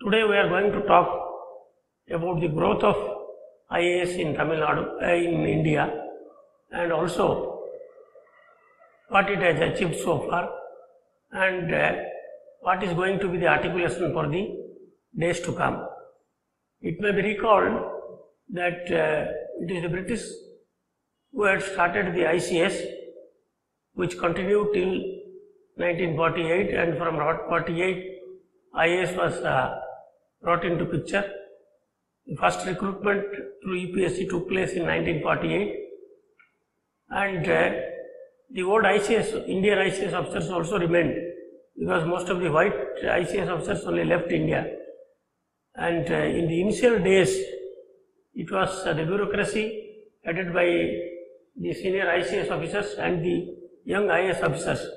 Today we are going to talk about the growth of IAS in Tamil Nadu, in India, and also what it has achieved so far, and what is going to be the articulation for the days to come. It may be recalled that it is the British who had started the ICS, which continued till 1948, and from 1948 IAS was brought into picture. The first recruitment through UPSC took place in 1948, and the old ICS, Indian ICS officers also remained, because most of the white ICS officers only left India. And in the initial days, it was the bureaucracy headed by the senior ICS officers and the young IAS officers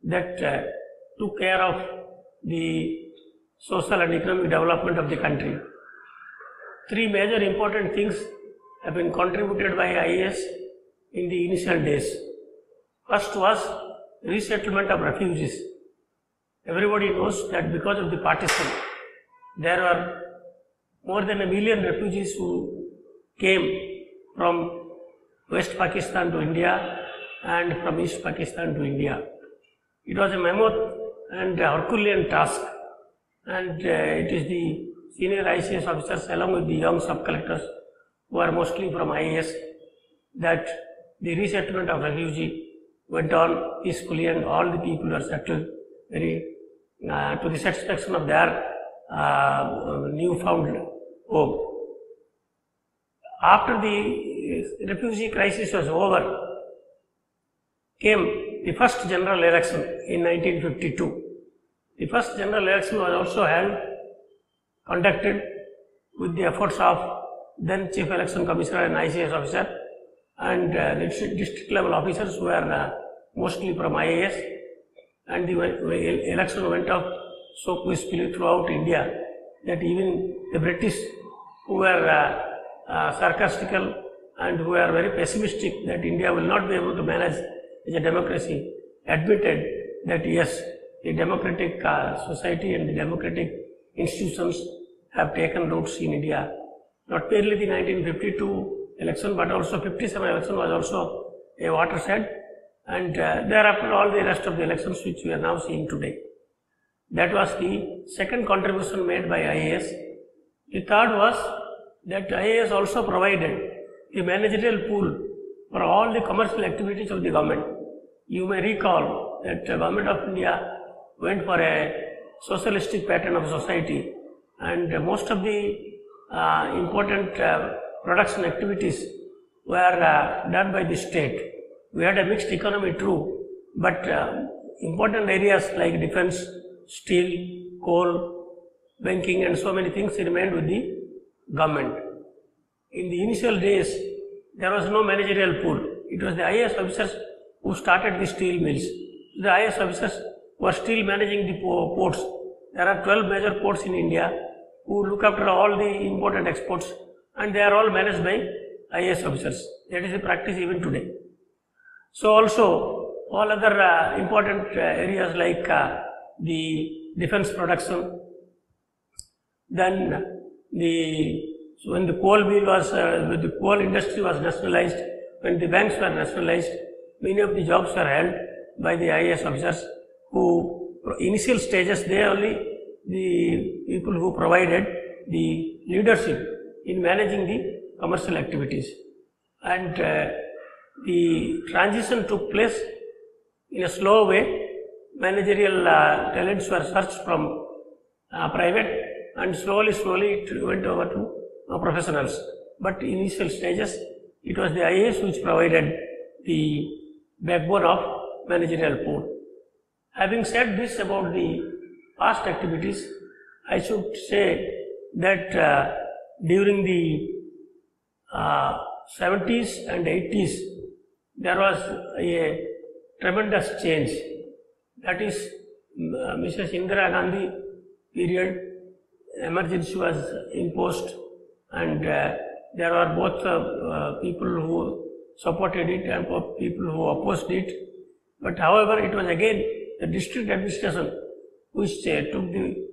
that took care of the social and economic development of the country. Three major important things have been contributed by IAS in the initial days. First was resettlement of refugees. Everybody knows that because of the partition, there were more than 1 million refugees who came from West Pakistan to India and from East Pakistan to India. It was a mammoth and Herculean task, and it is the senior ICS officers along with the young sub-collectors who are mostly from IAS that the resettlement of refugee went on peacefully, and all the people were settled very to the satisfaction of their newfound home. After the refugee crisis was over, came the first general election in 1952. The first general election was also conducted with the efforts of then Chief Election Commissioner and ICS officer, and the district level officers who were mostly from IAS, and the election went off so peacefully throughout India that even the British, who were sarcastical and who were very pessimistic that India will not be able to manage as a democracy, admitted that yes, the democratic society and the democratic institutions have taken roots in India. Not merely the 1952 election, but also 57 election was also a watershed, and thereafter all the rest of the elections which we are now seeing today. That was the second contribution made by IAS. The third was that IAS also provided the managerial pool for all the commercial activities of the government. You may recall that the Government of India went for a socialistic pattern of society, and most of the important production activities were done by the state. We had a mixed economy true, but important areas like defense, steel, coal, banking and so many things remained with the government. In the initial days, there was no managerial pool. It was the IAS officers who started the steel mills. The IAS officers were still managing the ports. There are 12 major ports in India who look after all the important exports, and they are all managed by IAS officers. That is the practice even today. So also all other important areas like the defense production, then when the coal mill was, when the coal industry was nationalized, when the banks were nationalized, many of the jobs were held by the IAS officers who, initial stages, they only the people who provided the leadership in managing the commercial activities. And the transition took place in a slow way. Managerial talents were searched from private, and slowly it went over to professionals. But in initial stages, it was the IAS which provided the backbone of managerial pool. Having said this about the past activities, I should say that during the 70s and 80s, there was a tremendous change. That is, Mrs. Indira Gandhi period, emergency was imposed, and there were both people who supported it and people who opposed it. But however, it was again the district administration which took the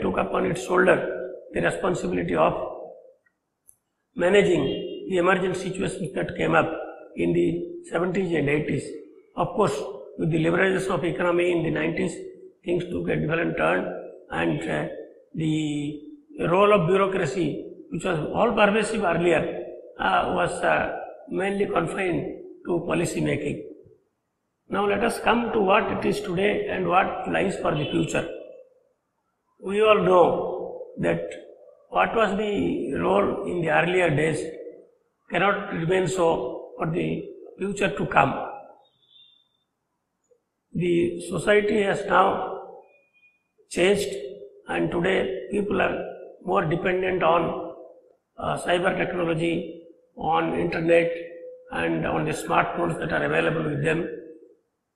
took upon its shoulder the responsibility of managing the emergent situations that came up in the 70s and 80s. Of course, with the liberalization of economy in the 90s, things took a different turn, and the role of bureaucracy, which was all pervasive earlier, was mainly confined to policy making. Now let us come to what it is today and what lies for the future. We all know that what was the role in the earlier days cannot remain so for the future to come. The society has now changed, and today people are more dependent on cyber technology, on internet, and on the smartphones that are available with them.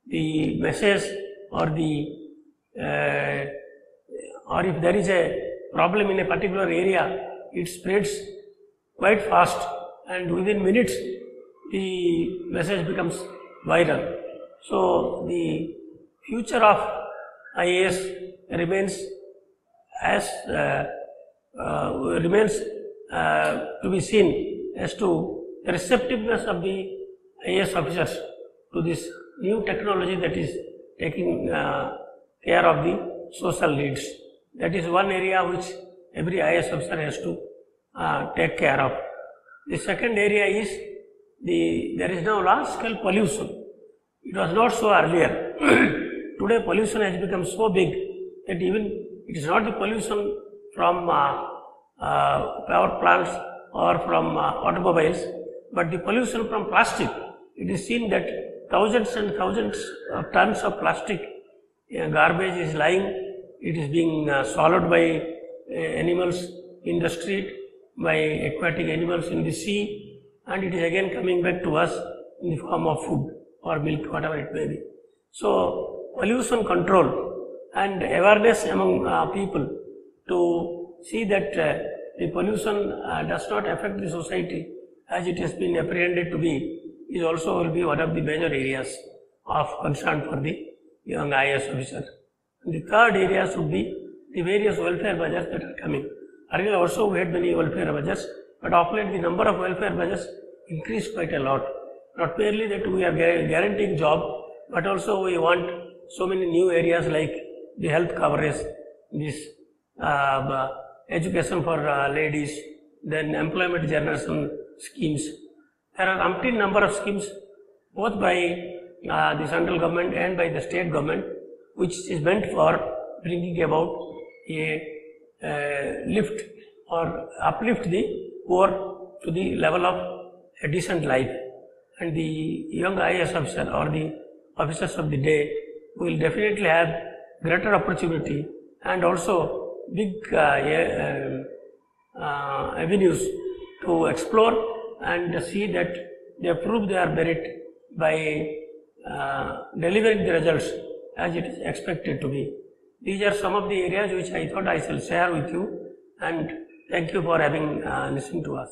The message or if there is a problem in a particular area, it spreads quite fast, and within minutes the message becomes viral. So the future of IAS remains to be seen as to the receptiveness of the IAS officers to this new technology that is taking care of the social needs. That is one area which every IAS officer has to take care of. The second area is there is now large scale pollution. It was not so earlier. Today pollution has become so big that even it is not the pollution from power plants or from automobiles, but the pollution from plastic. It is seen that thousands and thousands of tons of plastic garbage is lying. It is being swallowed by animals in the street, by aquatic animals in the sea, and it is again coming back to us in the form of food or milk, whatever it may be. So pollution control and awareness among people to see that the pollution does not affect the society as it has been apprehended to be is also will be one of the major areas of concern for the young IAS officer. And the third area should be the various welfare measures that are coming. Earlier also we had many welfare measures, but of late the number of welfare measures increased quite a lot. Not merely that we are guaranteeing job, but also we want so many new areas like the health coverage, this education for ladies, then employment generation schemes. There are umpteen number of schemes both by the central government and by the state government, which is meant for bringing about a lift or uplift the poor to the level of a decent life. And the young IAS officer or the officers of the day will definitely have greater opportunity and also big avenues to explore and see that they prove their merit by delivering the results as it is expected to be. These are some of the areas which I thought I shall share with you, and thank you for having listened to us.